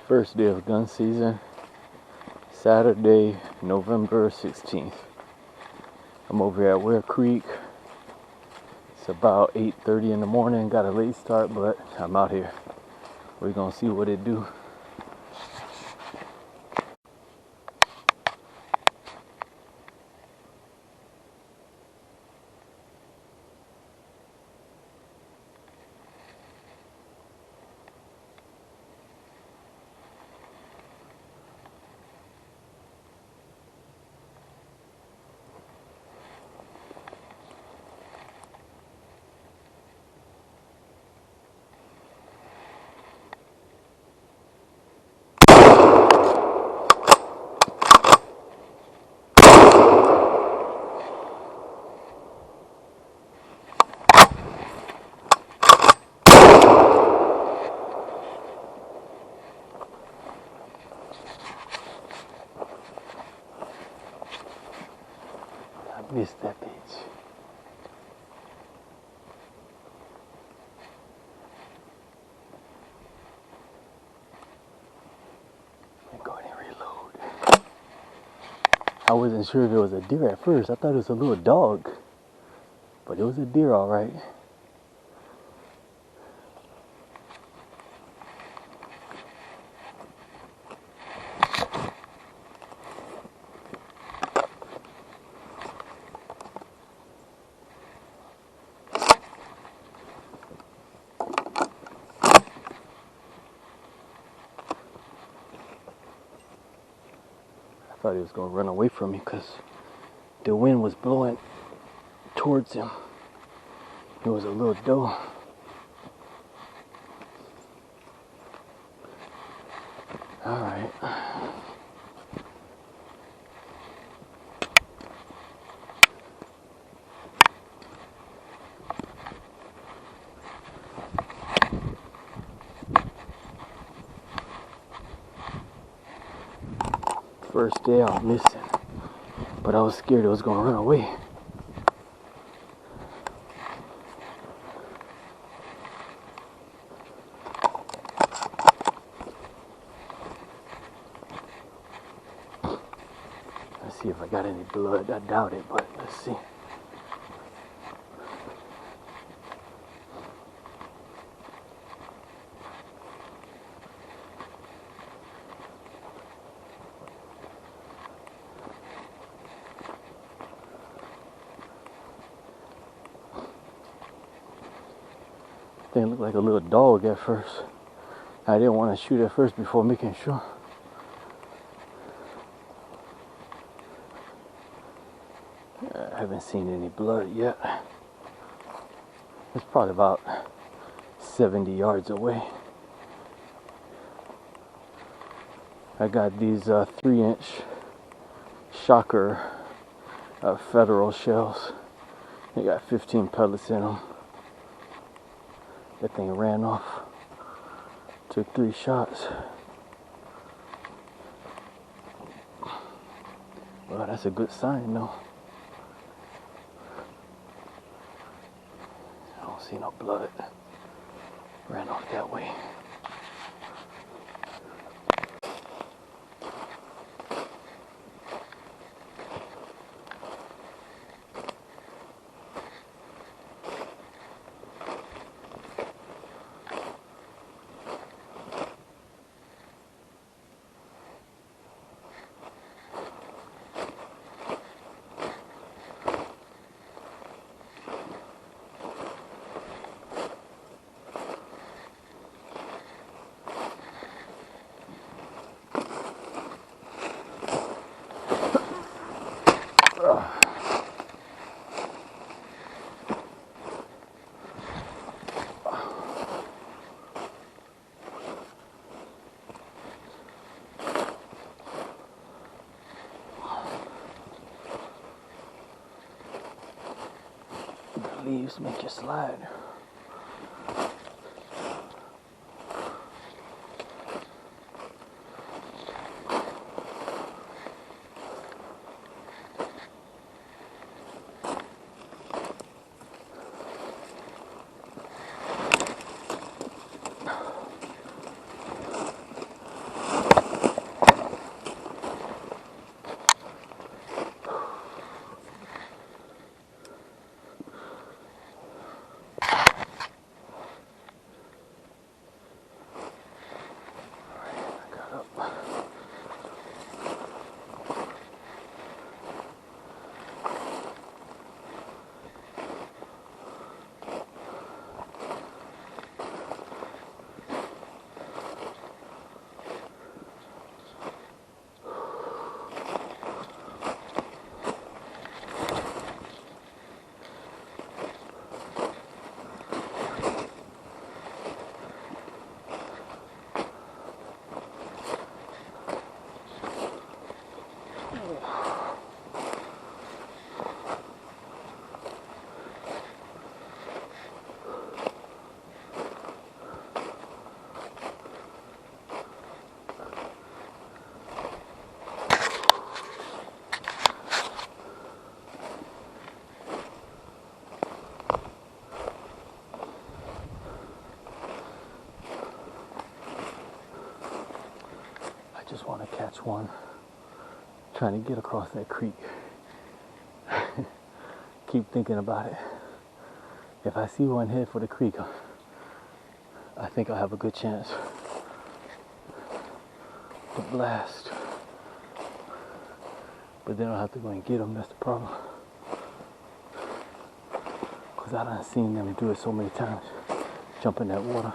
First day of gun season, Saturday, November 16th. I'm over here at Ware Creek. It's about 8:30 in the morning. Got a late start, but I'm out here. We're gonna see what it do. I missed that bitch. Let me go ahead and reload. I wasn't sure if it was a deer at first. I thought it was a little dog, but it was a deer, all right. I thought he was gonna run away from me because the wind was blowing towards him. It was a little doe. All right. First day out missing, but I was scared it was gonna run away. Let's see if I got any blood. I doubt it, but let's see. Thing looked like a little dog at first. I didn't want to shoot at first before making sure. I haven't seen any blood yet. It's probably about 70 yards away. I got these 3-inch Shocker Federal shells. They got 15 pellets in them. That thing ran off. Took 3 shots. Well, that's a good sign, though. I don't see no blood. Ran off that way. Leaves make you slide. last one. Trying to get across that creek. Keep thinking about it. If I see one head for the creek, I think I'll have a good chance to blast. But then I'll have to go and get them, that's the problem. Because I done seen them do it so many times, jump in that water.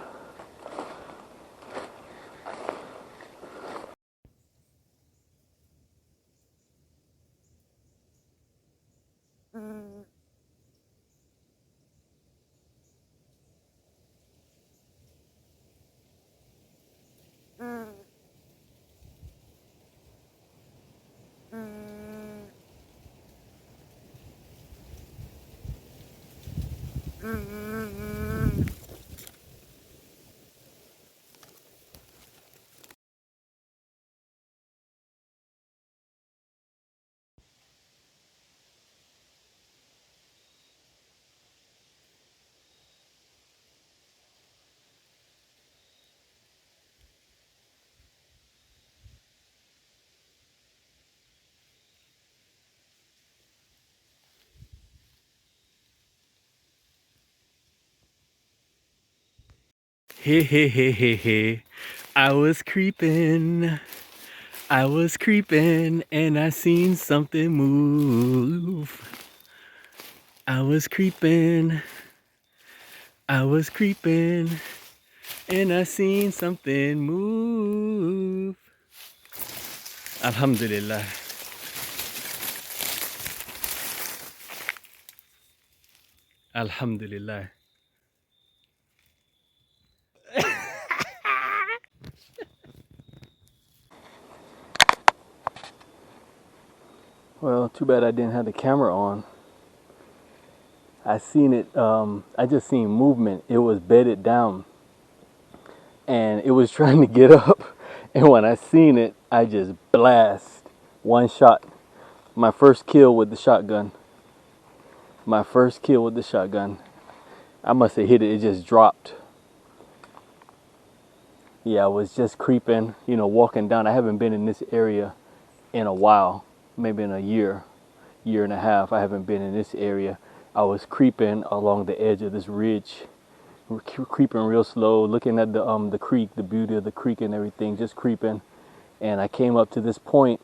Hey, hey, hey, hey, hey. I was creeping and I seen something move. I was creeping and I seen something move. Alhamdulillah. Alhamdulillah. Well, too bad I didn't have the camera on. I seen it, I just seen movement. It was bedded down and it was trying to get up. And when I seen it, I just blast one shot. My first kill with the shotgun. I must have hit it, it just dropped. Yeah, I was just creeping, you know, walking down. I haven't been in this area in a while, maybe in a year and a half. I haven't been in this area. I was creeping along the edge of this ridge, creeping real slow, looking at the creek, the beauty of the creek and everything, just creeping. And I came up to this point,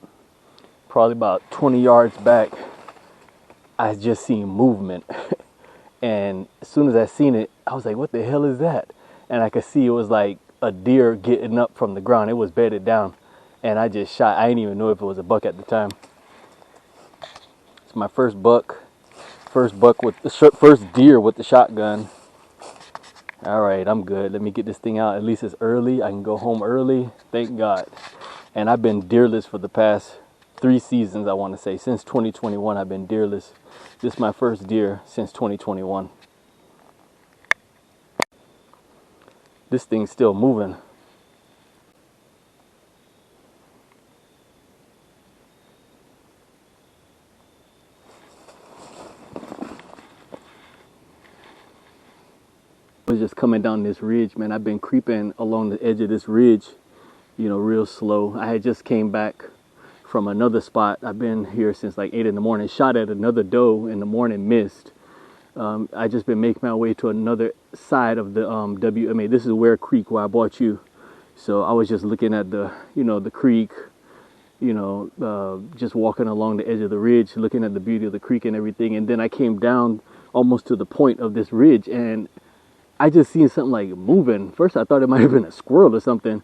probably about 20 yards back. I just seen movement. And as soon as I seen it, I was like, what the hell is that? And I could see it was like a deer getting up from the ground. It was bedded down. And I just shot. I didn't even know if it was a buck at the time. It's my first buck. First deer with the shotgun. All right, I'm good. Let me get this thing out. At least it's early. I can go home early. Thank God. And I've been deerless for the past 3 seasons, I want to say. Since 2021, I've been deerless. This is my first deer since 2021. This thing's still moving. I was just coming down this ridge, man. I've been creeping along the edge of this ridge, you know, real slow. I had just came back from another spot. I've been here since like 8 in the morning. Shot at another doe in the morning, missed. I just been making my way to another side of the WMA. This is Ware Creek where I bought you. So I was just looking at the, you know, the creek, you know, just walking along the edge of the ridge, looking at the beauty of the creek and everything. And then I came down almost to the point of this ridge and I just seen something like moving. First I thought it might have been a squirrel or something,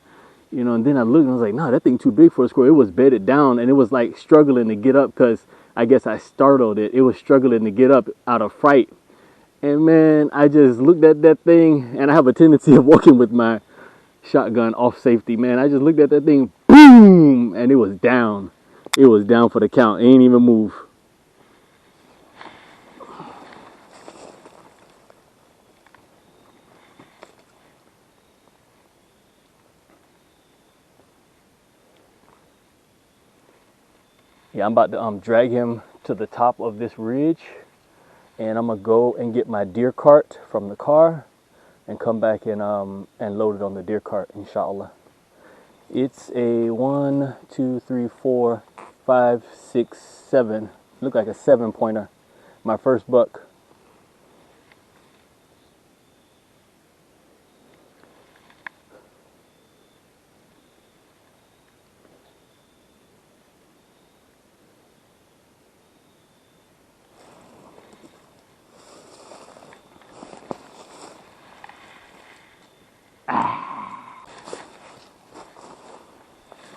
you know, and then I looked and I was like, no, that thing too big for a squirrel. It was bedded down and it was like struggling to get up because I guess I startled it. It was struggling to get up out of fright. And man, I just looked at that thing, and I have a tendency of walking with my shotgun off safety, man. I just looked at that thing, boom, and it was down. It was down for the count. It ain't even move. Yeah, I'm about to drag him to the top of this ridge, and I'm gonna go and get my deer cart from the car and come back and load it on the deer cart, inshallah. It's a 1, 2, 3, 4, 5, 6, 7. Look like a 7-pointer. My first buck.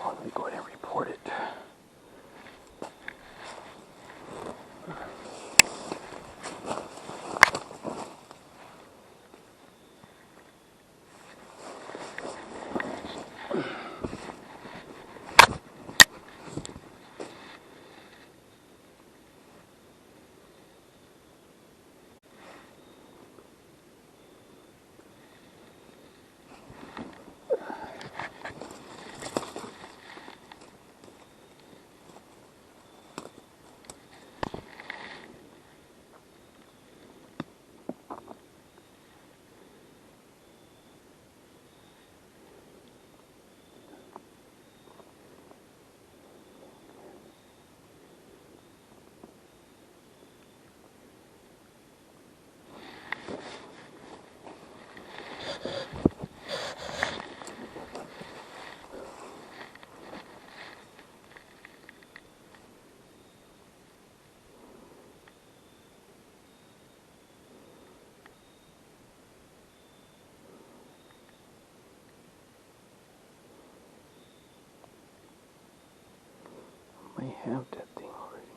Oh, let me go ahead and report it. I have that thing already.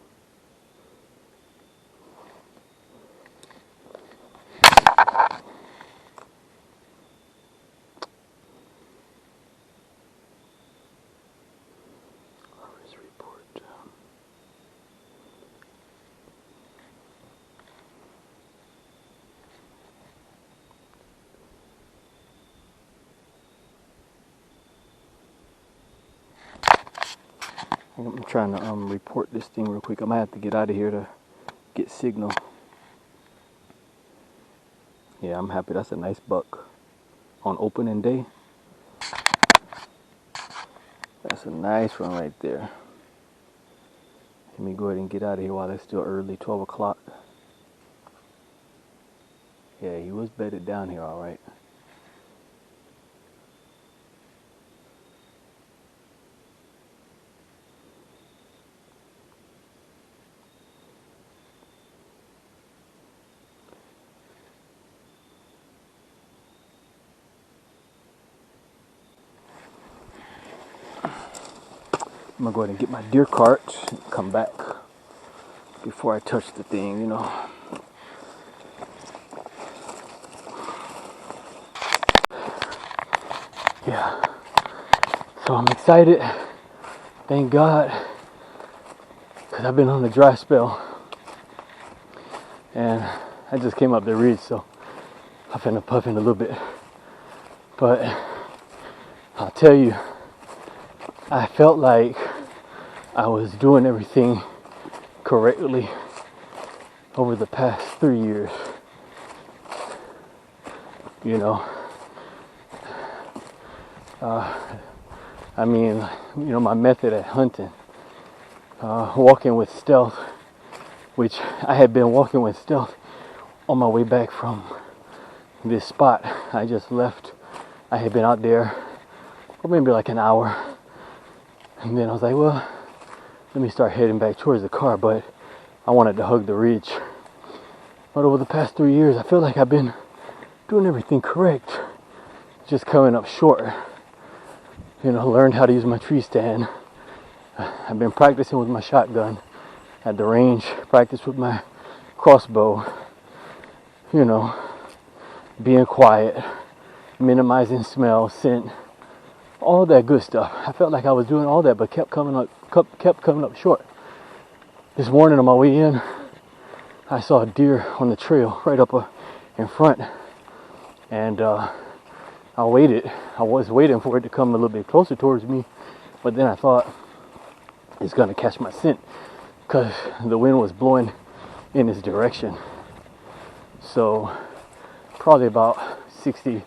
Harvest report. I'm trying to report this thing real quick. I might have to get out of here to get signal. Yeah, I'm happy. That's a nice buck on opening day. That's a nice one right there. Let me go ahead and get out of here while it's still early, 12 o'clock. Yeah, he was bedded down here all right. I'm gonna go ahead and get my deer cart and come back before I touch the thing, you know. Yeah, so I'm excited, thank God, because I've been on a dry spell, and I just came up the ridge, so I'm finna puffing a little bit, but I'll tell you, I felt like I was doing everything correctly over the past 3 years, you know. I mean, you know, my method at hunting, walking with stealth, which I had been walking with stealth on my way back from this spot I just left. I had been out there for maybe like an hour, and then I was like, well, let me start heading back towards the car, but I wanted to hug the ridge. But over the past 3 years, I feel like I've been doing everything correct, just coming up short. You know, learned how to use my tree stand. I've been practicing with my shotgun at the range, practice with my crossbow, you know, being quiet, minimizing smell, scent, all that good stuff. I felt like I was doing all that, but kept coming up short. This morning on my way in, I saw a deer on the trail right up in front, and I waited. I was waiting for it to come a little bit closer towards me, but then I thought it's gonna catch my scent because the wind was blowing in its direction. So probably about 60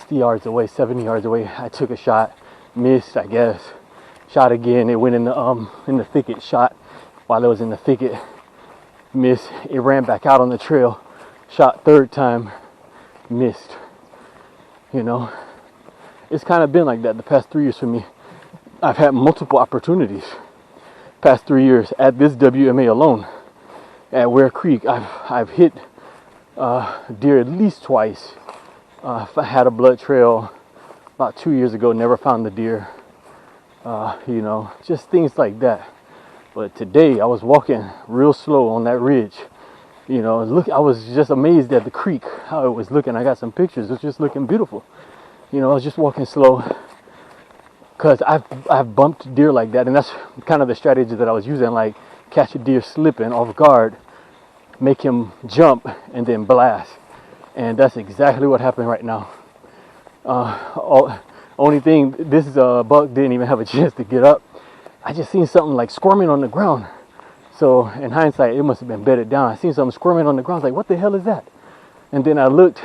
yards away, 70 yards away, I took a shot, missed, I guess. Shot again. It went in the thicket. Shot while it was in the thicket. Missed. It ran back out on the trail. Shot third time. Missed. You know, it's kind of been like that the past 3 years for me. I've had multiple opportunities past 3 years at this WMA alone. At Ware Creek, I've hit deer at least twice. I had a blood trail about 2 years ago, never found the deer. You know, just things like that. But today I was walking real slow on that ridge. You know, I was just amazed at the creek, how it was looking. I got some pictures. It was just looking beautiful. You know, I was just walking slow because I've bumped deer like that, and that's kind of the strategy that I was using. Like, catch a deer slipping off guard, make him jump, and then blast. And that's exactly what happened right now. Only thing, this buck didn't even have a chance to get up. I just seen something like squirming on the ground. So in hindsight, it must have been bedded down. I seen something squirming on the ground. I was like, what the hell is that? And then I looked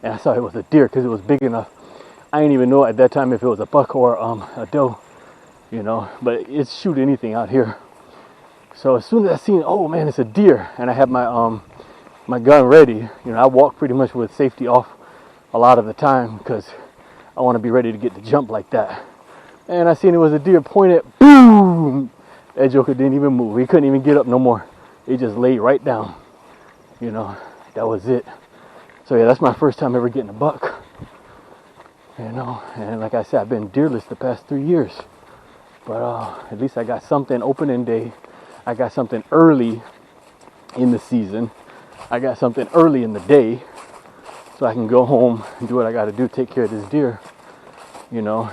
and I saw it was a deer because it was big enough. I didn't even know at that time if it was a buck or a doe, you know, but it's shoot anything out here. So as soon as I seen, oh man, it's a deer, and I had my my gun ready, you know, I walk pretty much with safety off a lot of the time because I want to be ready to get the jump like that. And I seen it was a deer, pointed, boom! That joker didn't even move. He couldn't even get up no more. He just laid right down. You know, that was it. So yeah, that's my first time ever getting a buck. You know, and like I said, I've been deerless the past 3 years. But at least I got something opening day. I got something early in the season. I got something early in the day. So I can go home and do what I got to do, take care of this deer. You know,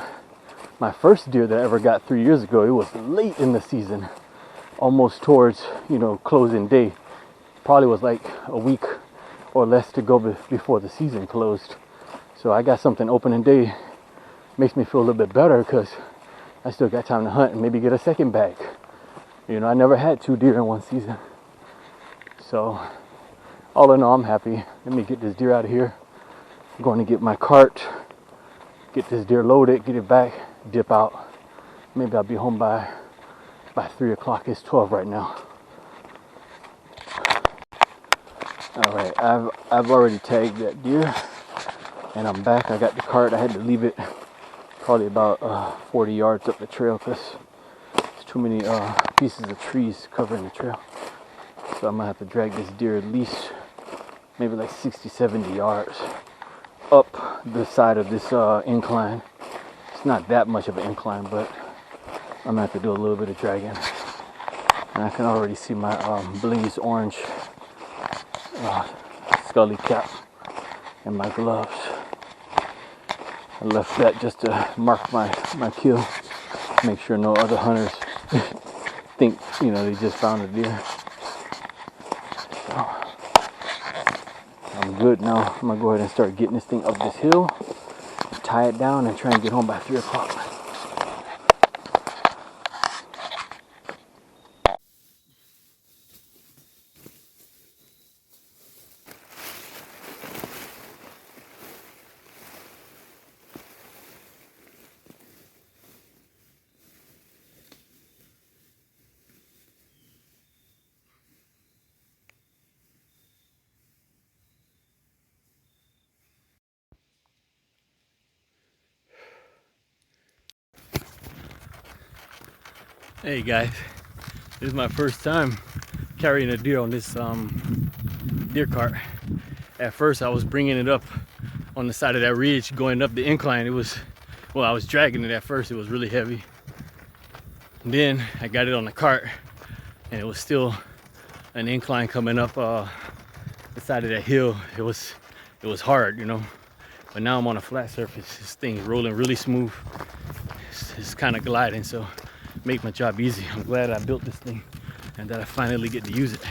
my first deer that I ever got 3 years ago, it was late in the season. Almost towards, you know, closing day. Probably was like a week or less to go before the season closed. So I got something opening day. Makes me feel a little bit better because I still got time to hunt and maybe get a second bag. You know, I never had 2 deer in one season. So all in all, I'm happy. Let me get this deer out of here. I'm going to get my cart, get this deer loaded, get it back, dip out. Maybe I'll be home by 3 o'clock. It's 12 right now. All right, I've already tagged that deer, and I'm back. I got the cart. I had to leave it probably about 40 yards up the trail because there's too many pieces of trees covering the trail. So I'm gonna have to drag this deer at least maybe like 60-70 yards up the side of this incline. It's not that much of an incline, but I'm gonna have to do a little bit of dragging. And I can already see my Blaze orange scully cap and my gloves. I left that just to mark my kill, make sure no other hunters think, you know, they just found a deer. So I'm good now. I'm gonna go ahead and start getting this thing up this hill, tie it down, and try and get home by 3 o'clock. Hey guys, this is my first time carrying a deer on this deer cart. At first I was bringing it up on the side of that ridge going up the incline. I was dragging it at first. It was really heavy. And then I got it on the cart and it was still an incline coming up the side of that hill. It was hard, you know. But now I'm on a flat surface. This thing is rolling really smooth. It's kind of gliding, so make my job easy. I'm glad I built this thing and that I finally get to use it.